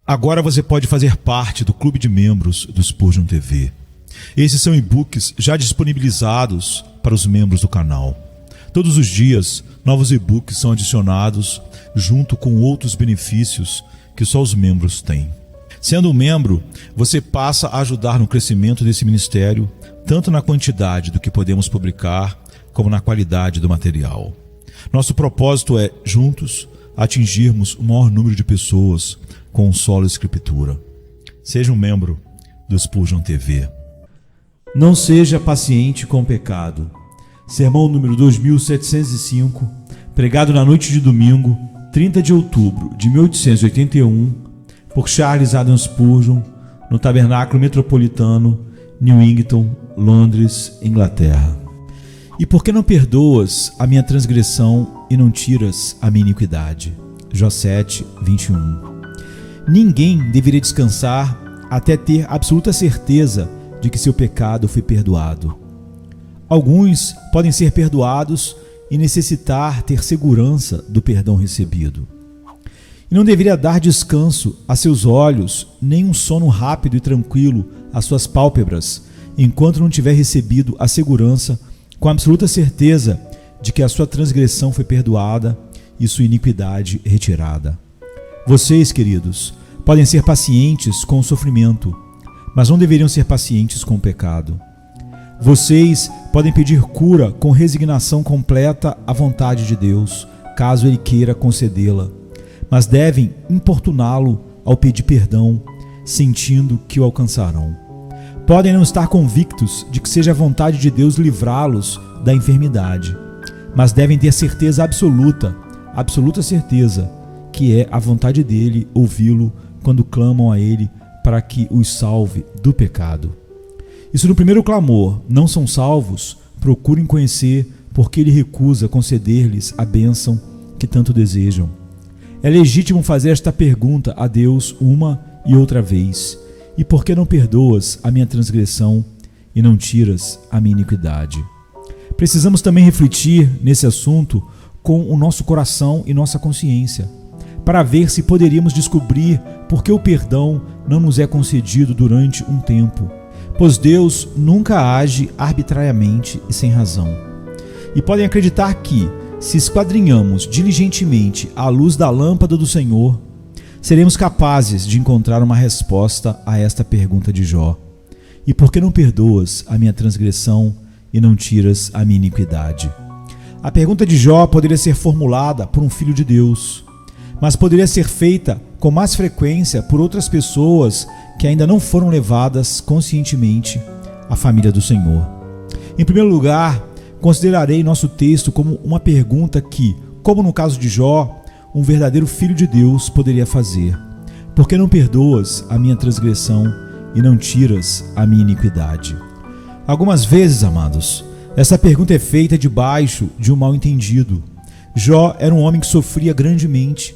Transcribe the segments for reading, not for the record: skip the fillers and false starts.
Agora você pode fazer parte do clube de membros do Spurgeon TV. Esses são e-books já disponibilizados para os membros do canal. Todos os dias, novos e-books são adicionados junto com outros benefícios que só os membros têm. Sendo um membro, você passa a ajudar no crescimento desse ministério, tanto na quantidade do que podemos publicar, como na qualidade do material. Nosso propósito é, juntos, atingirmos o maior número de pessoas com solo escritura. Seja um membro do Spurgeon TV. Não seja paciente com o pecado. Sermão número 2705, pregado na noite de domingo, 30 de outubro de 1881, por Charles Haddon Spurgeon, no Tabernáculo Metropolitano, Newington, Londres, Inglaterra. E por que não perdoas a minha transgressão e não tiras a minha iniquidade? Jó 7, 21. Ninguém deveria descansar até ter absoluta certeza de que seu pecado foi perdoado. Alguns podem ser perdoados e necessitar ter segurança do perdão recebido. E não deveria dar descanso a seus olhos, nem um sono rápido e tranquilo às suas pálpebras, enquanto não tiver recebido a segurança com absoluta certeza de que a sua transgressão foi perdoada e sua iniquidade retirada. Vocês, queridos, podem ser pacientes com o sofrimento, mas não deveriam ser pacientes com o pecado. Vocês podem pedir cura com resignação completa à vontade de Deus, caso Ele queira concedê-la, mas devem importuná-lo ao pedir perdão, sentindo que o alcançarão. Podem não estar convictos de que seja a vontade de Deus livrá-los da enfermidade, mas devem ter certeza absoluta certeza, que é a vontade dele ouvi-lo quando clamam a ele para que os salve do pecado. E se no primeiro clamor não são salvos, procurem conhecer por que ele recusa conceder-lhes a bênção que tanto desejam. É legítimo fazer esta pergunta a Deus uma e outra vez: e por que não perdoas a minha transgressão e não tiras a minha iniquidade? Precisamos também refletir nesse assunto com o nosso coração e nossa consciência, para ver se poderíamos descobrir por que o perdão não nos é concedido durante um tempo, pois Deus nunca age arbitrariamente e sem razão. E podem acreditar que, se esquadrinhamos diligentemente à luz da lâmpada do Senhor, seremos capazes de encontrar uma resposta a esta pergunta de Jó: e por que não perdoas a minha transgressão e não tiras a minha iniquidade? A pergunta de Jó poderia ser formulada por um filho de Deus, mas poderia ser feita com mais frequência por outras pessoas que ainda não foram levadas conscientemente à família do Senhor. Em primeiro lugar, considerarei nosso texto como uma pergunta que, como no caso de Jó, um verdadeiro filho de Deus poderia fazer: por que não perdoas a minha transgressão e não tiras a minha iniquidade? Algumas vezes, amados, essa pergunta é feita debaixo de um mal-entendido. Jó era um homem que sofria grandemente,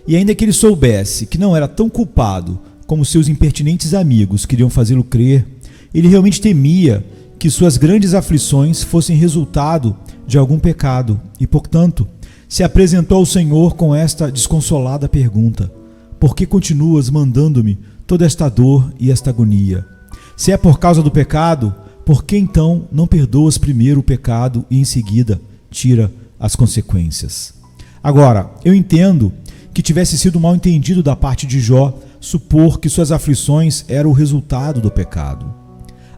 e ainda que ele soubesse que não era tão culpado como seus impertinentes amigos queriam fazê-lo crer, ele realmente temia que suas grandes aflições fossem resultado de algum pecado e, portanto, se apresentou ao Senhor com esta desconsolada pergunta: por que continuas mandando-me toda esta dor e esta agonia? Se é por causa do pecado, por que então não perdoas primeiro o pecado e em seguida tira as consequências? Agora, eu entendo que tivesse sido mal entendido da parte de Jó supor que suas aflições eram o resultado do pecado.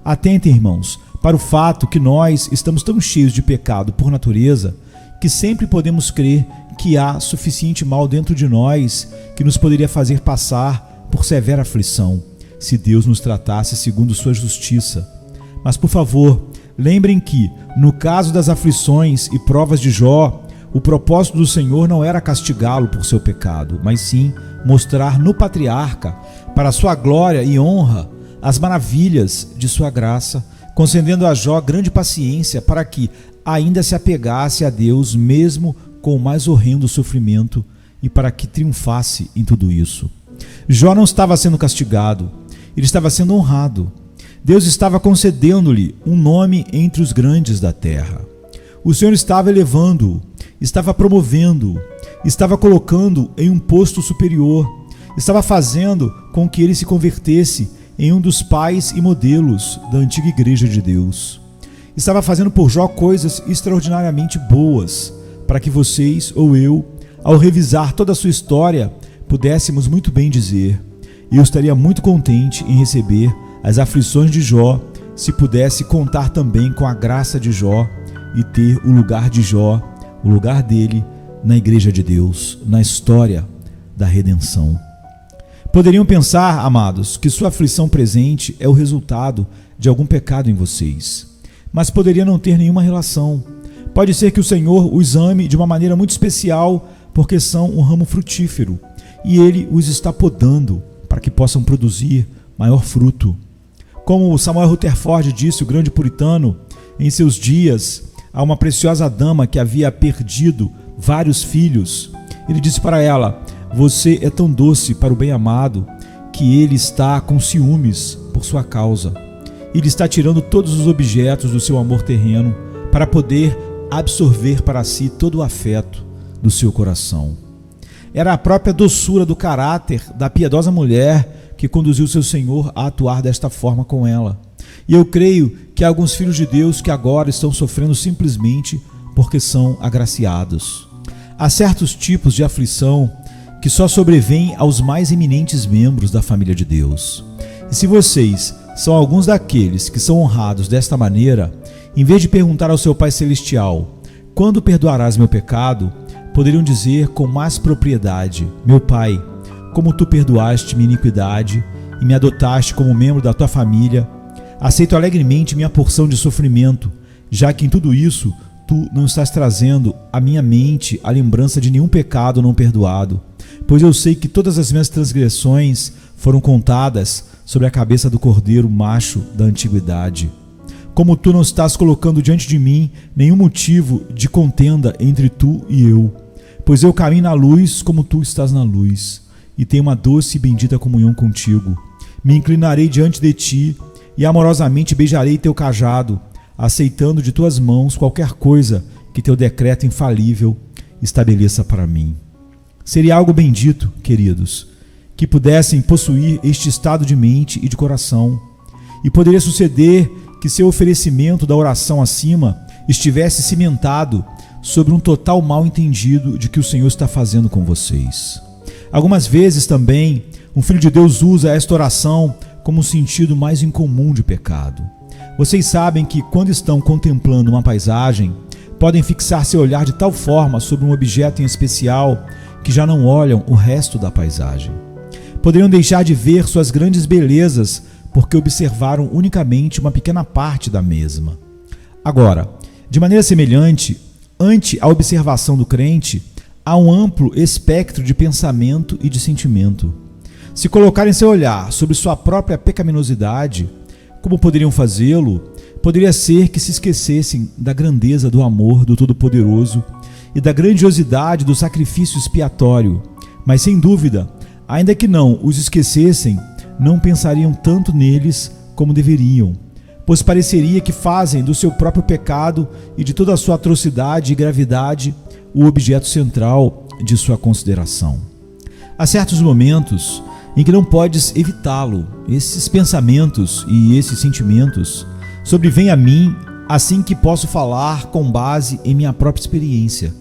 Atentem, irmãos, para o fato que nós estamos tão cheios de pecado por natureza que sempre podemos crer que há suficiente mal dentro de nós que nos poderia fazer passar por severa aflição, se Deus nos tratasse segundo sua justiça. Mas, por favor, lembrem que, no caso das aflições e provas de Jó, o propósito do Senhor não era castigá-lo por seu pecado, mas sim mostrar no patriarca, para sua glória e honra, as maravilhas de sua graça, concedendo a Jó grande paciência para que ainda se apegasse a Deus mesmo com o mais horrendo sofrimento e para que triunfasse em tudo isso. Jó não estava sendo castigado, ele estava sendo honrado. Deus estava concedendo-lhe um nome entre os grandes da terra. O Senhor estava elevando-o, estava promovendo-o, estava colocando em um posto superior, estava fazendo com que ele se convertesse em um dos pais e modelos da antiga igreja de Deus. Estava fazendo por Jó coisas extraordinariamente boas, para que vocês ou eu, ao revisar toda a sua história, pudéssemos muito bem dizer: eu estaria muito contente em receber as aflições de Jó, se pudesse contar também com a graça de Jó e ter o lugar de Jó, o lugar dele na igreja de Deus, na história da redenção. Poderiam pensar, amados, que sua aflição presente é o resultado de algum pecado em vocês, mas poderia não ter nenhuma relação. Pode ser que o Senhor os ame de uma maneira muito especial, porque são um ramo frutífero, e Ele os está podando para que possam produzir maior fruto. Como Samuel Rutherford disse, o grande puritano, em seus dias, a uma preciosa dama que havia perdido vários filhos, ele disse para ela: você é tão doce para o bem-amado que ele está com ciúmes por sua causa. Ele está tirando todos os objetos do seu amor terreno para poder absorver para si todo o afeto do seu coração. Era a própria doçura do caráter da piedosa mulher que conduziu seu Senhor a atuar desta forma com ela. E eu creio que há alguns filhos de Deus que agora estão sofrendo simplesmente porque são agraciados. Há certos tipos de aflição que só sobrevêm aos mais eminentes membros da família de Deus. E se vocês são alguns daqueles que são honrados desta maneira, em vez de perguntar ao seu Pai Celestial: quando perdoarás meu pecado?, poderiam dizer com mais propriedade: meu Pai, como tu perdoaste minha iniquidade e me adotaste como membro da tua família, aceito alegremente minha porção de sofrimento, já que em tudo isso tu não estás trazendo à minha mente a lembrança de nenhum pecado não perdoado, pois eu sei que todas as minhas transgressões foram contadas sobre a cabeça do cordeiro macho da antiguidade. Como tu não estás colocando diante de mim nenhum motivo de contenda entre tu e eu, pois eu caminho na luz como tu estás na luz, e tenho uma doce e bendita comunhão contigo. Me inclinarei diante de ti e amorosamente beijarei teu cajado, aceitando de tuas mãos qualquer coisa que teu decreto infalível estabeleça para mim. Seria algo bendito, queridos, que pudessem possuir este estado de mente e de coração, e poderia suceder que seu oferecimento da oração acima estivesse cimentado sobre um total mal entendido de que o Senhor está fazendo com vocês. Algumas vezes também, um filho de Deus usa esta oração como um sentido mais incomum de pecado. Vocês sabem que quando estão contemplando uma paisagem, podem fixar seu olhar de tal forma sobre um objeto em especial que já não olham o resto da paisagem. Poderiam deixar de ver suas grandes belezas porque observaram unicamente uma pequena parte da mesma. Agora, de maneira semelhante, ante a observação do crente, há um amplo espectro de pensamento e de sentimento. Se colocarem seu olhar sobre sua própria pecaminosidade, como poderiam fazê-lo? Poderia ser que se esquecessem da grandeza do amor do Todo-Poderoso e da grandiosidade do sacrifício expiatório, mas sem dúvida, ainda que não os esquecessem, não pensariam tanto neles como deveriam, pois pareceria que fazem do seu próprio pecado e de toda a sua atrocidade e gravidade o objeto central de sua consideração. Há certos momentos em que não podes evitá-lo. Esses pensamentos e esses sentimentos sobrevêm a mim assim que posso falar com base em minha própria experiência.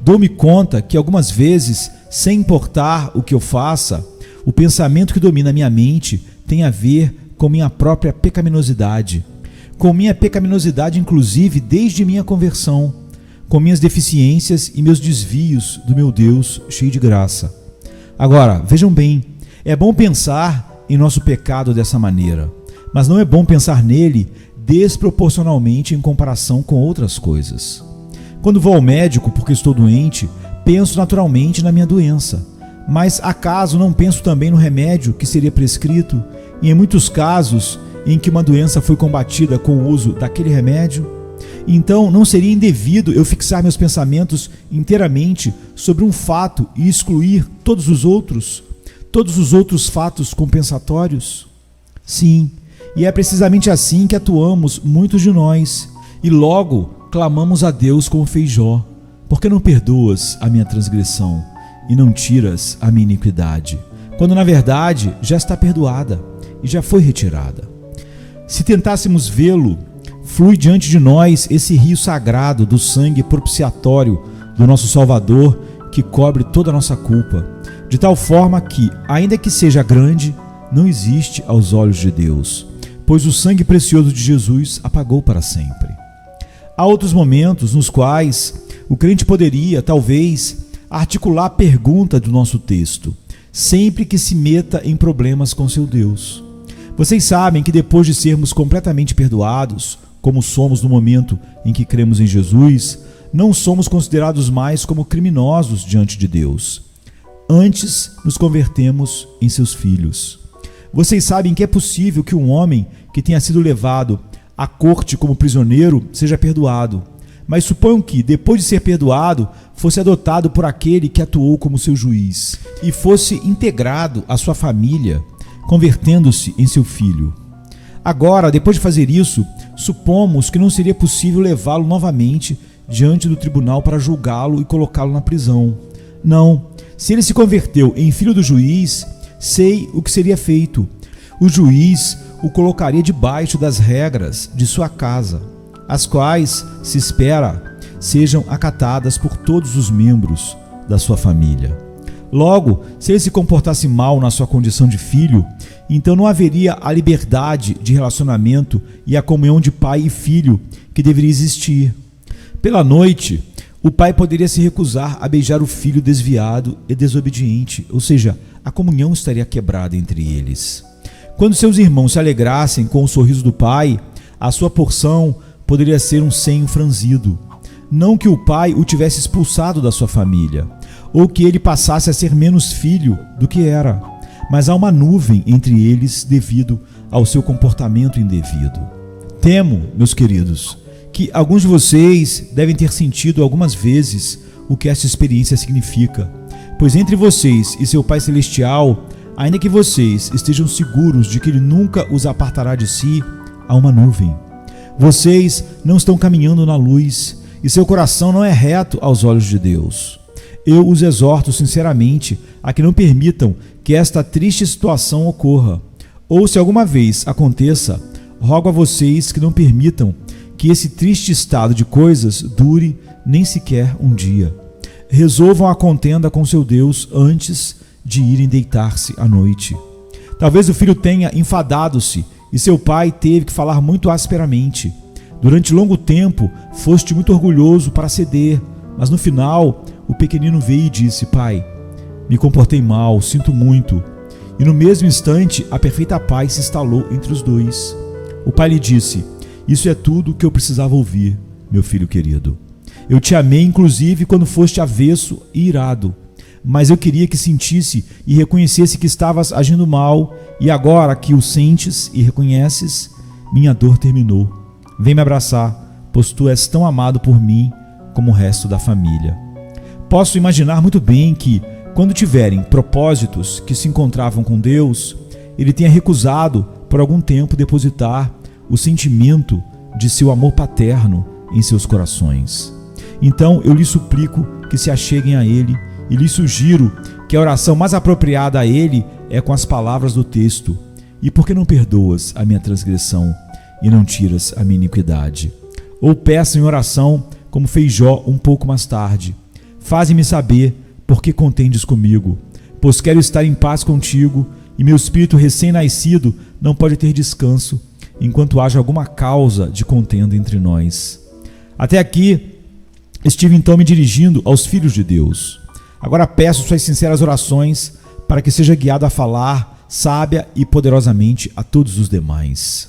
Dou-me conta que algumas vezes, sem importar o que eu faça, o pensamento que domina minha mente tem a ver com minha própria pecaminosidade, com minha pecaminosidade inclusive desde minha conversão, com minhas deficiências e meus desvios do meu Deus cheio de graça. Agora, vejam bem, é bom pensar em nosso pecado dessa maneira, mas não é bom pensar nele desproporcionalmente em comparação com outras coisas. Quando vou ao médico porque estou doente, penso naturalmente na minha doença, mas acaso não penso também no remédio que seria prescrito e em muitos casos em que uma doença foi combatida com o uso daquele remédio? Então não seria indevido eu fixar meus pensamentos inteiramente sobre um fato e excluir todos os outros fatos compensatórios? Sim, e é precisamente assim que atuamos muitos de nós, e logo clamamos a Deus como fez Jó: por que não perdoas a minha transgressão e não tiras a minha iniquidade? quando na verdade já está perdoada e já foi retirada. Se tentássemos vê-lo, flui diante de nós esse rio sagrado do sangue propiciatório do nosso Salvador, que cobre toda a nossa culpa, de tal forma que, ainda que seja grande, não existe aos olhos de Deus, pois o sangue precioso de Jesus apagou para sempre. Há outros momentos nos quais o crente poderia, talvez, articular a pergunta do nosso texto, sempre que se meta em problemas com seu Deus. Vocês sabem que depois de sermos completamente perdoados, como somos no momento em que cremos em Jesus, não somos considerados mais como criminosos diante de Deus. Antes, nos convertemos em seus filhos. Vocês sabem que é possível que um homem que tenha sido levado à corte como prisioneiro seja perdoado. Mas suponham que, depois de ser perdoado, fosse adotado por aquele que atuou como seu juiz e fosse integrado à sua família, convertendo-se em seu filho. Agora, depois de fazer isso, supomos que não seria possível levá-lo novamente diante do tribunal para julgá-lo e colocá-lo na prisão. Não, se ele se converteu em filho do juiz, sei o que seria feito. O juiz o colocaria debaixo das regras de sua casa, as quais se espera sejam acatadas por todos os membros da sua família. Logo, se ele se comportasse mal na sua condição de filho, então não haveria a liberdade de relacionamento e a comunhão de pai e filho que deveria existir. Pela noite, o pai poderia se recusar a beijar o filho desviado e desobediente, ou seja, a comunhão estaria quebrada entre eles. Quando seus irmãos se alegrassem com o sorriso do pai, a sua porção poderia ser um senho franzido. Não que o pai o tivesse expulsado da sua família, ou que ele passasse a ser menos filho do que era, mas há uma nuvem entre eles devido ao seu comportamento indevido. Temo, meus queridos, que alguns de vocês devem ter sentido algumas vezes o que essa experiência significa, pois entre vocês e seu Pai Celestial, ainda que vocês estejam seguros de que Ele nunca os apartará de si, há uma nuvem. Vocês não estão caminhando na luz e seu coração não é reto aos olhos de Deus. Eu os exorto sinceramente a que não permitam que esta triste situação ocorra, ou se alguma vez aconteça, rogo a vocês que não permitam que esse triste estado de coisas dure nem sequer um dia. Resolvam a contenda com seu Deus antes de irem deitar-se à noite. Talvez o filho tenha enfadado-se e seu pai teve que falar muito asperamente. Durante longo tempo foste muito orgulhoso para ceder, mas no final o pequenino veio e disse: Pai, me comportei mal, sinto muito. E no mesmo instante a perfeita paz se instalou entre os dois. O pai lhe disse: Isso é tudo que eu precisava ouvir, meu filho querido. Eu te amei inclusive quando foste avesso e irado, mas eu queria que sentisse e reconhecesse que estavas agindo mal, e agora que o sentes e reconheces, minha dor terminou. Vem me abraçar, pois tu és tão amado por mim como o resto da família. Posso imaginar muito bem que, quando tiverem propósitos que se encontravam com Deus, Ele tenha recusado por algum tempo depositar o sentimento de seu amor paterno em seus corações. Então eu lhes suplico que se acheguem a Ele e lhes sugiro que a oração mais apropriada a Ele é com as palavras do texto: E por que não perdoas a minha transgressão e não tiras a minha iniquidade? Ou peçam em oração, como fez Jó um pouco mais tarde: Faze-me saber por que contendes comigo, pois quero estar em paz contigo, e meu espírito recém-nascido não pode ter descanso, enquanto haja alguma causa de contenda entre nós. Até aqui, estive então me dirigindo aos filhos de Deus. Agora peço suas sinceras orações para que seja guiado a falar sábia e poderosamente a todos os demais.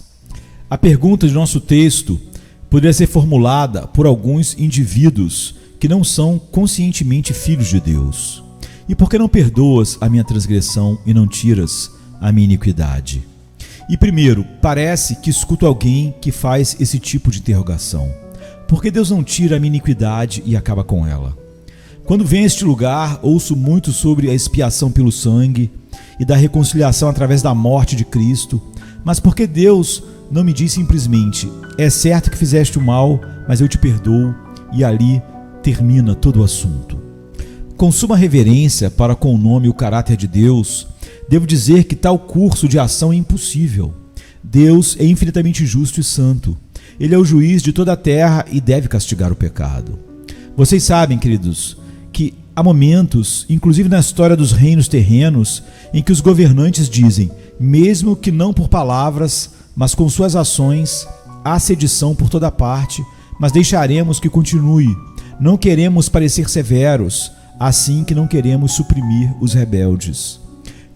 A pergunta de nosso texto poderia ser formulada por alguns indivíduos que não são conscientemente filhos de Deus. E por que não perdoas a minha transgressão e não tiras a minha iniquidade? E primeiro, parece que escuto alguém que faz esse tipo de interrogação: por que Deus não tira a minha iniquidade e acaba com ela? Quando venho a este lugar, ouço muito sobre a expiação pelo sangue e da reconciliação através da morte de Cristo, mas por que Deus não me diz simplesmente: é certo que fizeste o mal, mas eu te perdoo, e ali termina todo o assunto? Com suma reverência para com o nome e o caráter de Deus, Devo dizer que tal curso de ação é impossível. Deus é infinitamente justo e santo. Ele é o juiz de toda a terra e deve castigar o pecado. Vocês sabem, queridos, que há momentos, inclusive na história dos reinos terrenos, em que os governantes dizem, mesmo que não por palavras, mas com suas ações, há sedição por toda parte, mas deixaremos que continue. Não queremos parecer severos, assim que não queremos suprimir os rebeldes.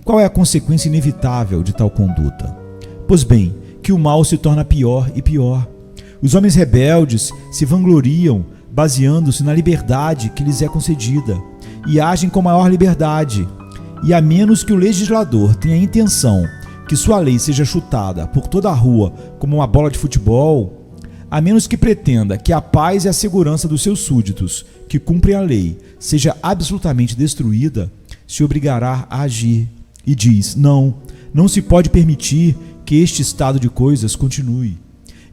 Qual é a consequência inevitável de tal conduta? Pois bem, que o mal se torna pior e pior. Os homens rebeldes se vangloriam baseando-se na liberdade que lhes é concedida e agem com maior liberdade. E a menos que o legislador tenha a intenção que sua lei seja chutada por toda a rua como uma bola de futebol, a menos que pretenda que a paz e a segurança dos seus súditos que cumprem a lei seja absolutamente destruída, se obrigará a agir. E diz, não se pode permitir que este estado de coisas continue.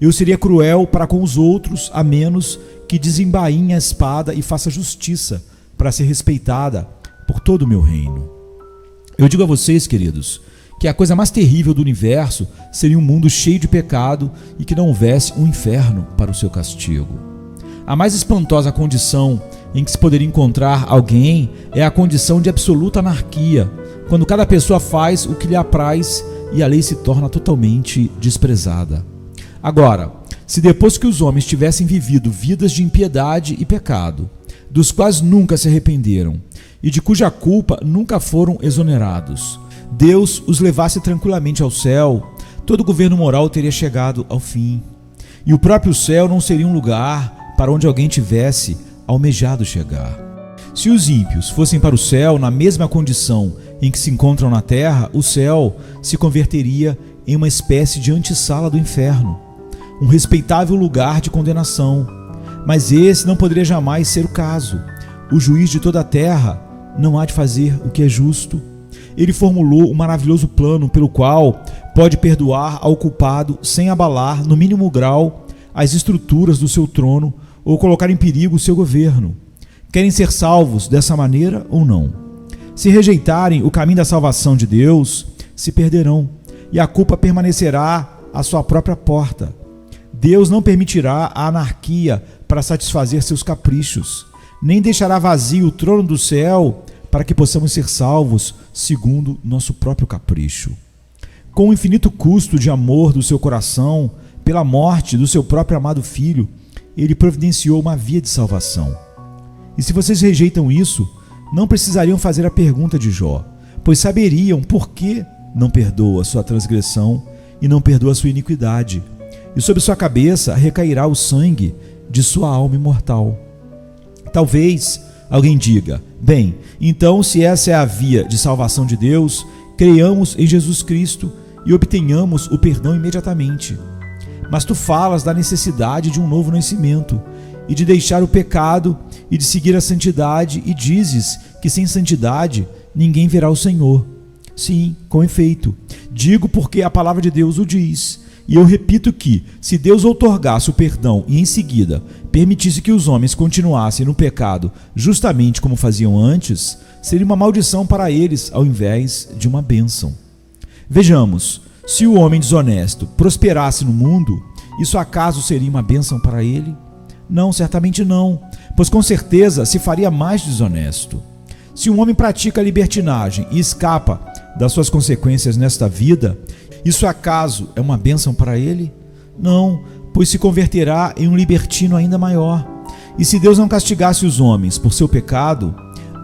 Eu seria cruel para com os outros, a menos que desembainhe a espada e faça justiça para ser respeitada por todo o meu reino. Eu digo a vocês, queridos, que a coisa mais terrível do universo seria um mundo cheio de pecado e que não houvesse um inferno para o seu castigo. A mais espantosa condição em que se poderia encontrar alguém é a condição de absoluta anarquia, quando cada pessoa faz o que lhe apraz e a lei se torna totalmente desprezada. Agora, se depois que os homens tivessem vivido vidas de impiedade e pecado, dos quais nunca se arrependeram e de cuja culpa nunca foram exonerados, Deus os levasse tranquilamente ao céu, todo governo moral teria chegado ao fim. E o próprio céu não seria um lugar para onde alguém tivesse almejado chegar. Se os ímpios fossem para o céu na mesma condição em que se encontram na terra, o céu se converteria em uma espécie de antessala do inferno, um respeitável lugar de condenação. Mas esse não poderia jamais ser o caso. O juiz de toda a terra não há de fazer o que é justo. Ele formulou um maravilhoso plano pelo qual pode perdoar ao culpado sem abalar, no mínimo grau, as estruturas do seu trono ou colocar em perigo o seu governo. Querem ser salvos dessa maneira ou não? Se rejeitarem o caminho da salvação de Deus, se perderão, e a culpa permanecerá à sua própria porta. Deus não permitirá a anarquia para satisfazer seus caprichos, nem deixará vazio o trono do céu para que possamos ser salvos segundo nosso próprio capricho. Com o infinito custo de amor do seu coração, pela morte do seu próprio amado filho, ele providenciou uma via de salvação. E se vocês rejeitam isso, não precisariam fazer a pergunta de Jó, pois saberiam por que não perdoa sua transgressão e não perdoa sua iniquidade, e sobre sua cabeça recairá o sangue de sua alma imortal. Talvez alguém diga, bem, então se essa é a via de salvação de Deus, creiamos em Jesus Cristo e obtenhamos o perdão imediatamente. Mas tu falas da necessidade de um novo nascimento e de deixar o pecado e de seguir a santidade e dizes que sem santidade ninguém verá o Senhor. Sim, com efeito, digo porque a palavra de Deus o diz. E eu repito que, se Deus outorgasse o perdão e em seguida permitisse que os homens continuassem no pecado justamente como faziam antes, seria uma maldição para eles ao invés de uma bênção. Vejamos, se o homem desonesto prosperasse no mundo, isso acaso seria uma bênção para ele? Não, certamente não, pois com certeza se faria mais desonesto. Se um homem pratica a libertinagem e escapa das suas consequências nesta vida, isso acaso é uma bênção para ele? Não, pois se converterá em um libertino ainda maior. E se Deus não castigasse os homens por seu pecado,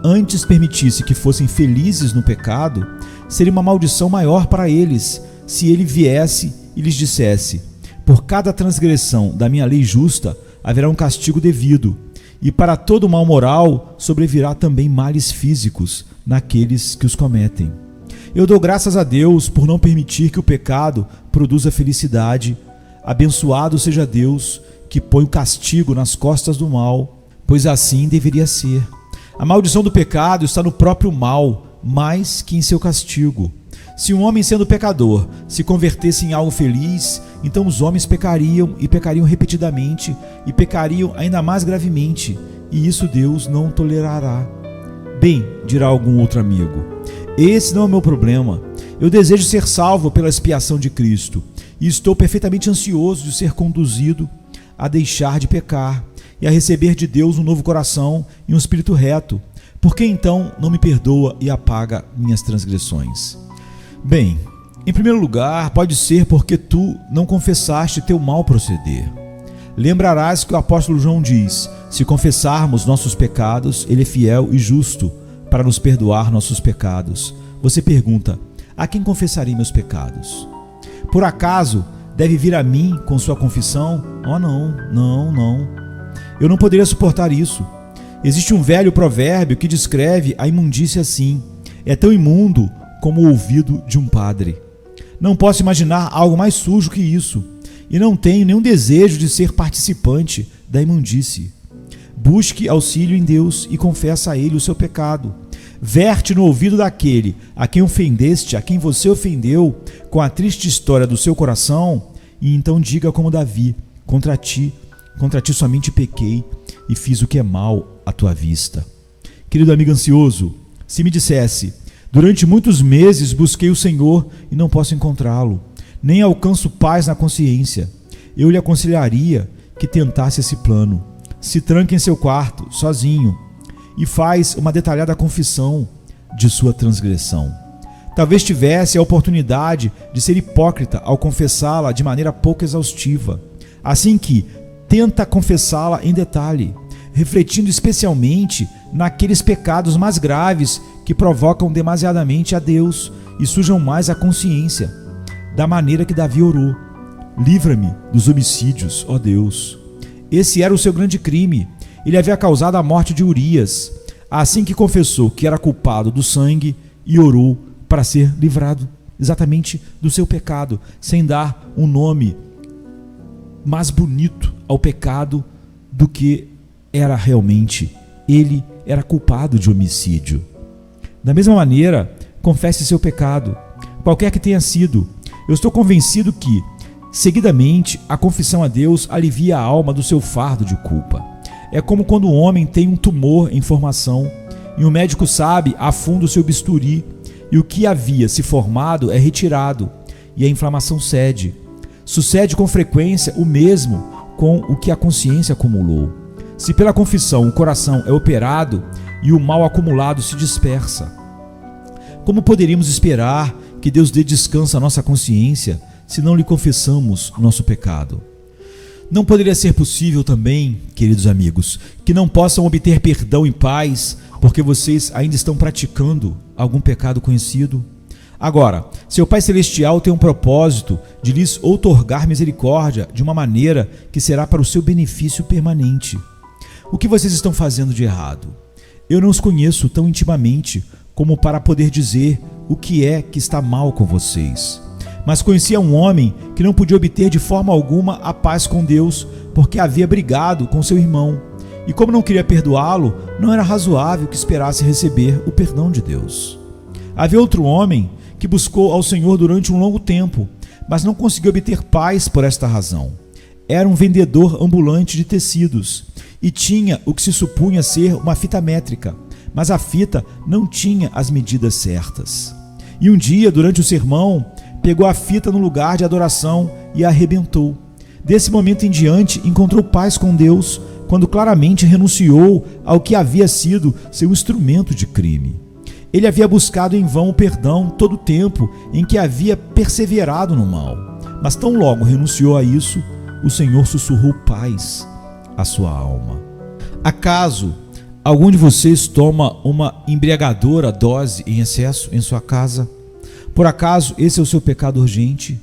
antes permitisse que fossem felizes no pecado, seria uma maldição maior para eles, se ele viesse e lhes dissesse, por cada transgressão da minha lei justa haverá um castigo devido, e para todo mal moral sobrevirá também males físicos naqueles que os cometem. Eu dou graças a Deus por não permitir que o pecado produza felicidade. Abençoado seja Deus que põe o castigo nas costas do mal, pois assim deveria ser. A maldição do pecado está no próprio mal, mais que em seu castigo. Se um homem, sendo pecador, se convertesse em algo feliz, então os homens pecariam e pecariam repetidamente e pecariam ainda mais gravemente, e isso Deus não tolerará. Bem, dirá algum outro amigo, esse não é o meu problema. Eu desejo ser salvo pela expiação de Cristo e estou perfeitamente ansioso de ser conduzido a deixar de pecar e a receber de Deus um novo coração e um espírito reto. Por que então não me perdoa e apaga minhas transgressões? Bem, em primeiro lugar, pode ser porque tu não confessaste teu mau proceder. Lembrarás que o apóstolo João diz: se confessarmos nossos pecados, ele é fiel e justo para nos perdoar nossos pecados. Você pergunta: a quem confessarei meus pecados? Por acaso deve vir a mim com sua confissão? Oh, não. Eu não poderia suportar isso. Existe um velho provérbio que descreve a imundícia assim: é tão imundo como o ouvido de um padre. Não posso imaginar algo mais sujo que isso, e não tenho nenhum desejo de ser participante da imundície. Busque auxílio em Deus e confessa a Ele o seu pecado. Verte no ouvido daquele a quem ofendeste, a quem você ofendeu, com a triste história do seu coração, e então diga como Davi: contra ti somente pequei e fiz o que é mal à tua vista. Querido amigo ansioso, se me dissesse: durante muitos meses busquei o Senhor e não posso encontrá-lo, nem alcanço paz na consciência, eu lhe aconselharia que tentasse esse plano. Se tranque em seu quarto, sozinho, e faz uma detalhada confissão de sua transgressão. Talvez tivesse a oportunidade de ser hipócrita ao confessá-la de maneira pouco exaustiva. Assim que tenta confessá-la em detalhe, refletindo especialmente naqueles pecados mais graves que provocam demasiadamente a Deus e sujam mais a consciência, da maneira que Davi orou: livra-me dos homicídios, ó Deus. Esse era o seu grande crime. Ele havia causado a morte de Urias, assim que confessou que era culpado do sangue e orou para ser livrado exatamente do seu pecado, sem dar um nome mais bonito ao pecado do que era realmente. Ele era culpado de homicídio. Da mesma maneira, confesse seu pecado, qualquer que tenha sido. Eu estou convencido que, seguidamente, a confissão a Deus alivia a alma do seu fardo de culpa. É como quando um homem tem um tumor em formação e o médico sabe a fundo o seu bisturi e o que havia se formado é retirado e a inflamação cede. Sucede com frequência o mesmo com o que a consciência acumulou. Se pela confissão o coração é operado e o mal acumulado se dispersa, como poderíamos esperar que Deus dê descanso à nossa consciência se não lhe confessamos o nosso pecado? Não poderia ser possível também, queridos amigos, que não possam obter perdão e paz porque vocês ainda estão praticando algum pecado conhecido? Agora, seu Pai Celestial tem um propósito de lhes outorgar misericórdia de uma maneira que será para o seu benefício permanente. O que vocês estão fazendo de errado? Eu não os conheço tão intimamente como para poder dizer o que é que está mal com vocês. Mas conhecia um homem que não podia obter de forma alguma a paz com Deus porque havia brigado com seu irmão. E como não queria perdoá-lo, não era razoável que esperasse receber o perdão de Deus. Havia outro homem que buscou ao Senhor durante um longo tempo, mas não conseguiu obter paz por esta razão. Era um vendedor ambulante de tecidos e tinha o que se supunha ser uma fita métrica, mas a fita não tinha as medidas certas. E um dia, durante o sermão, pegou a fita no lugar de adoração e a arrebentou. Desse momento em diante, encontrou paz com Deus quando claramente renunciou ao que havia sido seu instrumento de crime. Ele havia buscado em vão o perdão todo o tempo em que havia perseverado no mal. Mas tão logo renunciou a isso, o Senhor sussurrou paz à sua alma. Acaso algum de vocês toma uma embriagadora dose em excesso em sua casa? Por acaso esse é o seu pecado urgente?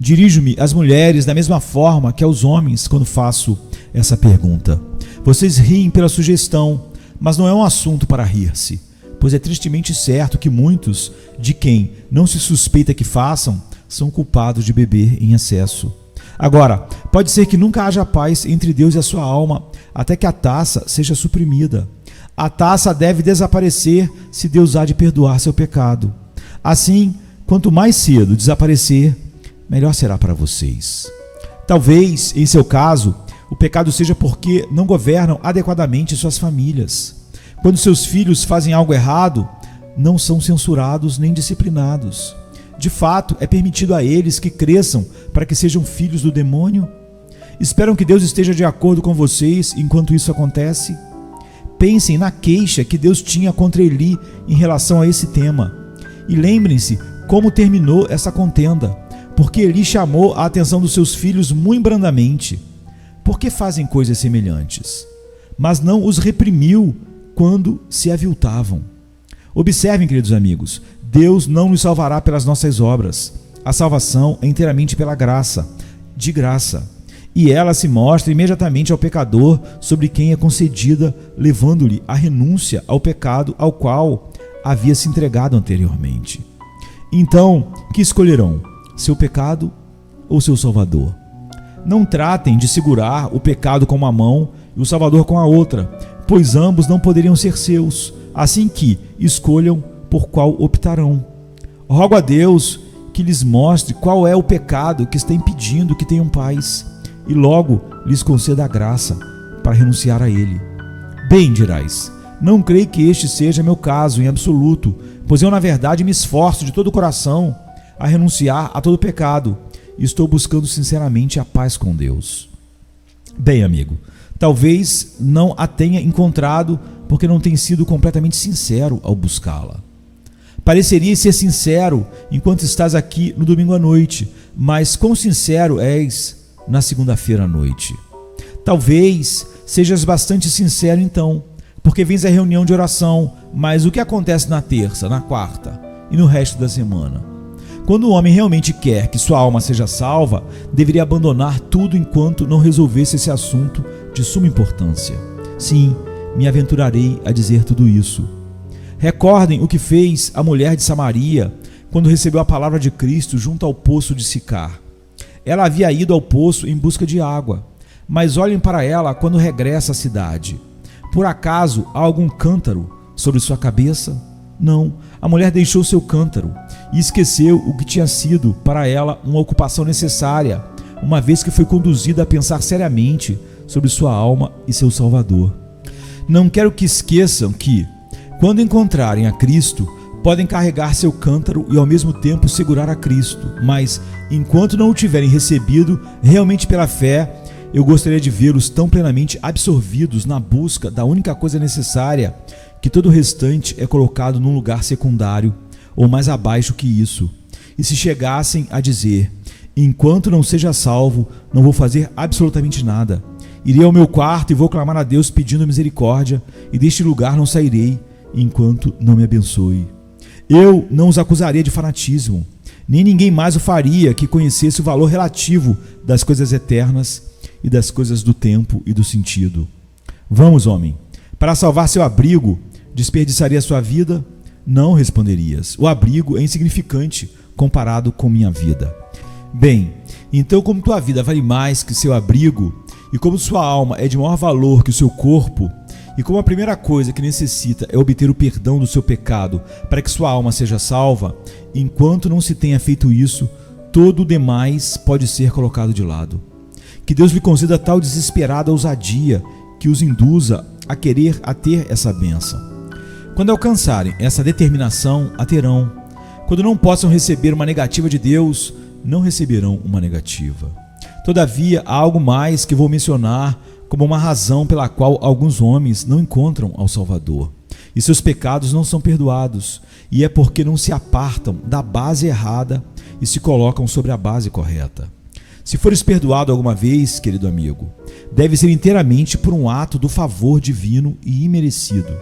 Dirijo-me às mulheres da mesma forma que aos homens quando faço essa pergunta. Vocês riem pela sugestão, mas não é um assunto para rir-se, pois é tristemente certo que muitos de quem não se suspeita que façam são culpados de beber em excesso. Agora, pode ser que nunca haja paz entre Deus e a sua alma, até que a taça seja suprimida. A taça deve desaparecer se Deus há de perdoar seu pecado. Assim, quanto mais cedo desaparecer, melhor será para vocês. Talvez, em seu caso, o pecado seja porque não governam adequadamente suas famílias. Quando seus filhos fazem algo errado, não são censurados nem disciplinados. De fato, é permitido a eles que cresçam para que sejam filhos do demônio? Esperam que Deus esteja de acordo com vocês enquanto isso acontece? Pensem na queixa que Deus tinha contra Eli em relação a esse tema. E lembrem-se como terminou essa contenda, porque Eli chamou a atenção dos seus filhos muito brandamente. Por que fazem coisas semelhantes? Mas não os reprimiu quando se aviltavam. Observem, queridos amigos, Deus não nos salvará pelas nossas obras. A salvação é inteiramente pela graça, de graça. E ela se mostra imediatamente ao pecador sobre quem é concedida, levando-lhe a renúncia ao pecado ao qual havia se entregado anteriormente. Então, que escolherão? Seu pecado ou seu Salvador? Não tratem de segurar o pecado com uma mão e o Salvador com a outra, pois ambos não poderiam ser seus, assim que escolham por qual optarão. Rogo a Deus que lhes mostre qual é o pecado que está impedindo que tenham paz, e logo lhes conceda a graça para renunciar a ele. Bem, dirás, não creio que este seja meu caso em absoluto, pois eu na verdade me esforço de todo o coração a renunciar a todo pecado, e estou buscando sinceramente a paz com Deus. Bem, amigo, talvez não a tenha encontrado porque não tem sido completamente sincero ao buscá-la. Pareceria ser sincero enquanto estás aqui no domingo à noite, mas quão sincero és na segunda-feira à noite? Talvez sejas bastante sincero então, porque vens à reunião de oração, mas o que acontece na terça, na quarta e no resto da semana? Quando o homem realmente quer que sua alma seja salva, deveria abandonar tudo enquanto não resolvesse esse assunto de suma importância. Sim, me aventurarei a dizer tudo isso. Recordem o que fez a mulher de Samaria quando recebeu a palavra de Cristo junto ao poço de Sicar. Ela havia ido ao poço em busca de água, mas olhem para ela quando regressa à cidade. Por acaso há algum cântaro sobre sua cabeça? Não, a mulher deixou seu cântaro e esqueceu o que tinha sido para ela uma ocupação necessária, uma vez que foi conduzida a pensar seriamente sobre sua alma e seu Salvador. Não quero que esqueçam que, quando encontrarem a Cristo, podem carregar seu cântaro e ao mesmo tempo segurar a Cristo, mas enquanto não o tiverem recebido realmente pela fé, eu gostaria de vê-los tão plenamente absorvidos na busca da única coisa necessária que todo o restante é colocado num lugar secundário ou mais abaixo que isso. E se chegassem a dizer: enquanto não seja salvo, não vou fazer absolutamente nada. Irei ao meu quarto e vou clamar a Deus pedindo misericórdia, e deste lugar não sairei enquanto não me abençoe. Eu não os acusaria de fanatismo, nem ninguém mais o faria que conhecesse o valor relativo das coisas eternas e das coisas do tempo e do sentido. Vamos, homem, para salvar seu abrigo, desperdiçaria sua vida? Não, responderias. O abrigo é insignificante comparado com minha vida. Bem, então como tua vida vale mais que seu abrigo, e como sua alma é de maior valor que o seu corpo, e como a primeira coisa que necessita é obter o perdão do seu pecado para que sua alma seja salva, enquanto não se tenha feito isso, todo o demais pode ser colocado de lado. Que Deus lhe conceda tal desesperada ousadia que os induza a querer a ter essa bênção. Quando alcançarem essa determinação, a terão. Quando não possam receber uma negativa de Deus, não receberão uma negativa. Todavia, há algo mais que vou mencionar como uma razão pela qual alguns homens não encontram ao Salvador. E seus pecados não são perdoados, e é porque não se apartam da base errada e se colocam sobre a base correta. Se fores perdoado alguma vez, querido amigo, deve ser inteiramente por um ato do favor divino e imerecido.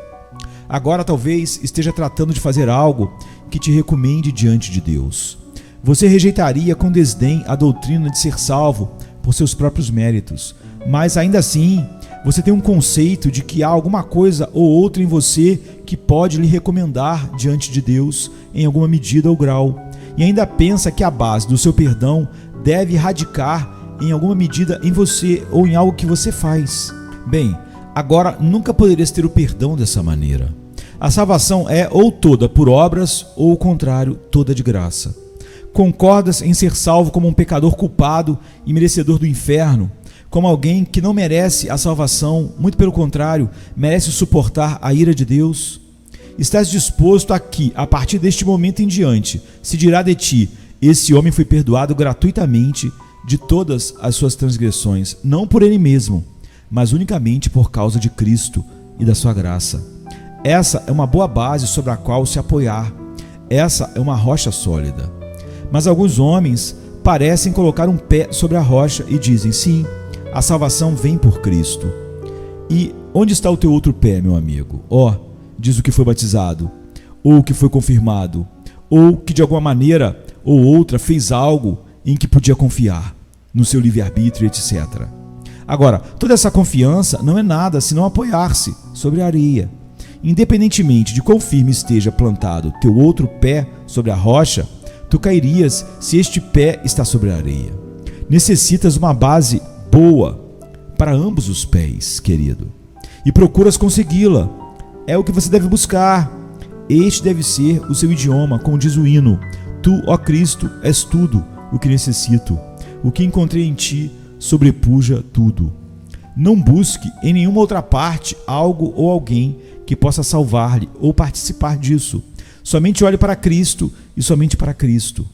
Agora talvez esteja tratando de fazer algo que te recomende diante de Deus. Você rejeitaria com desdém a doutrina de ser salvo por seus próprios méritos, mas ainda assim você tem um conceito de que há alguma coisa ou outra em você que pode lhe recomendar diante de Deus em alguma medida ou grau, e ainda pensa que a base do seu perdão deve radicar em alguma medida em você ou em algo que você faz. Bem, agora nunca poderias ter o perdão dessa maneira. A salvação é ou toda por obras ou o contrário, toda de graça. Concordas em ser salvo como um pecador culpado e merecedor do inferno, como alguém que não merece a salvação, muito pelo contrário, merece suportar a ira de Deus? estás disposto a que, a partir deste momento em diante, se dirá de ti: esse homem foi perdoado gratuitamente de todas as suas transgressões, não por ele mesmo, mas unicamente por causa de Cristo e da sua graça. Essa é uma boa base sobre a qual se apoiar. Essa é uma rocha sólida. Mas alguns homens parecem colocar um pé sobre a rocha e dizem: sim, a salvação vem por Cristo. E onde está o teu outro pé, meu amigo? Diz o que foi batizado, ou que foi confirmado, ou que de alguma maneira ou outra fez algo em que podia confiar, no seu livre-arbítrio, etc. Agora, toda essa confiança não é nada senão apoiar-se sobre a areia. Independentemente de quão firme esteja plantado teu outro pé sobre a rocha, tu cairias se este pé está sobre a areia. Necessitas uma base boa para ambos os pés, querido, e procuras consegui-la. É o que você deve buscar. Este deve ser o seu idioma, como diz o hino: tu, ó Cristo, és tudo o que necessito. O que encontrei em ti sobrepuja tudo. Não busque em nenhuma outra parte algo ou alguém que possa salvar-lhe ou participar disso. Somente olhe para Cristo e somente para Cristo.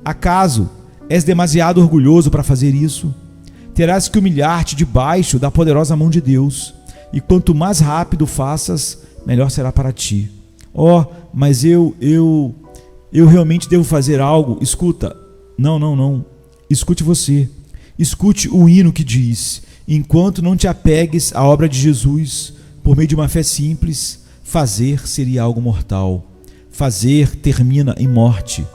Acaso és demasiado orgulhoso para fazer isso? Terás que humilhar-te debaixo da poderosa mão de Deus. E quanto mais rápido faças, melhor será para ti. Mas eu realmente devo fazer algo? Escuta. Não. Escute você. Escute o hino que diz: enquanto não te apegues à obra de Jesus, por meio de uma fé simples, fazer seria algo mortal. Fazer termina em morte.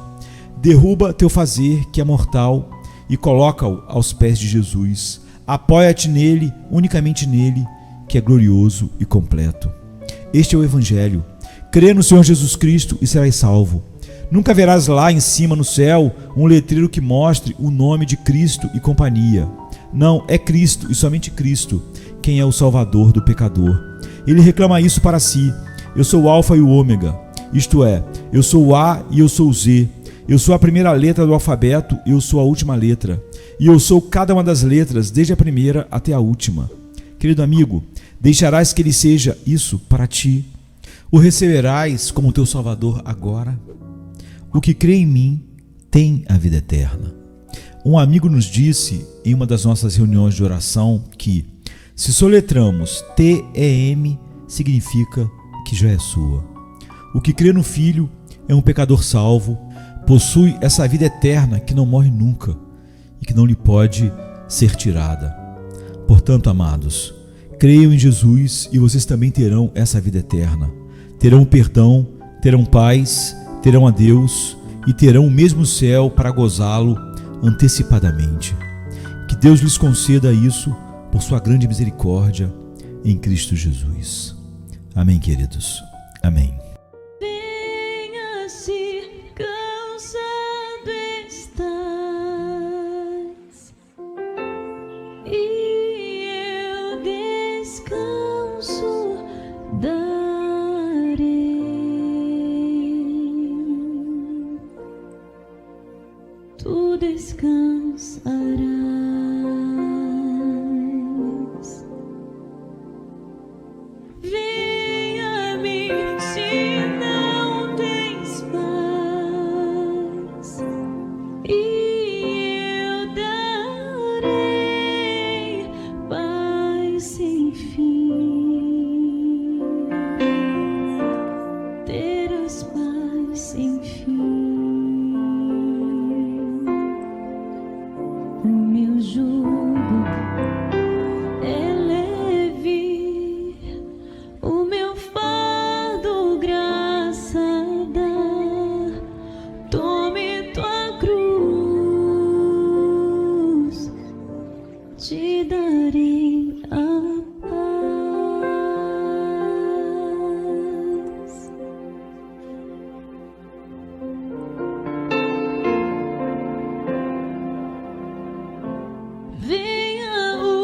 Derruba teu fazer, que é mortal, e coloca-o aos pés de Jesus. Apoia-te nele, unicamente nele, que é glorioso e completo. Este é o Evangelho. Crê no Senhor Jesus Cristo e serás salvo. Nunca verás lá em cima no céu um letreiro que mostre o nome de Cristo e companhia. Não, é Cristo e somente Cristo quem é o Salvador do pecador. Ele reclama isso para si: eu sou o Alfa e o Ômega, isto é, eu sou o A e eu sou o Z. Eu sou a primeira letra do alfabeto e eu sou a última letra. E eu sou cada uma das letras, desde a primeira até a última. Querido amigo, deixarás que ele seja isso para ti? O receberás como teu Salvador agora? O que crê em mim tem a vida eterna. Um amigo nos disse em uma das nossas reuniões de oração que, se soletramos TEM, significa que já é sua. O que crê no Filho é um pecador salvo, possui essa vida eterna que não morre nunca e que não lhe pode ser tirada. Portanto, amados, creiam em Jesus e vocês também terão essa vida eterna. Terão perdão, terão paz, terão a Deus e terão o mesmo céu para gozá-lo antecipadamente. Que Deus lhes conceda isso por sua grande misericórdia em Cristo Jesus. Amém, queridos. Amém. Venha se cansado estás, e eu descanso darei. Tu descansarás. Venha-me se não tens paz, e eu darei paz sem fim. Terás paz sem fim. O meu jugo é leve, o meu fardo graça dá. Tome tua cruz, te darei a paz. Venha o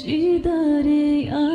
te darei amor.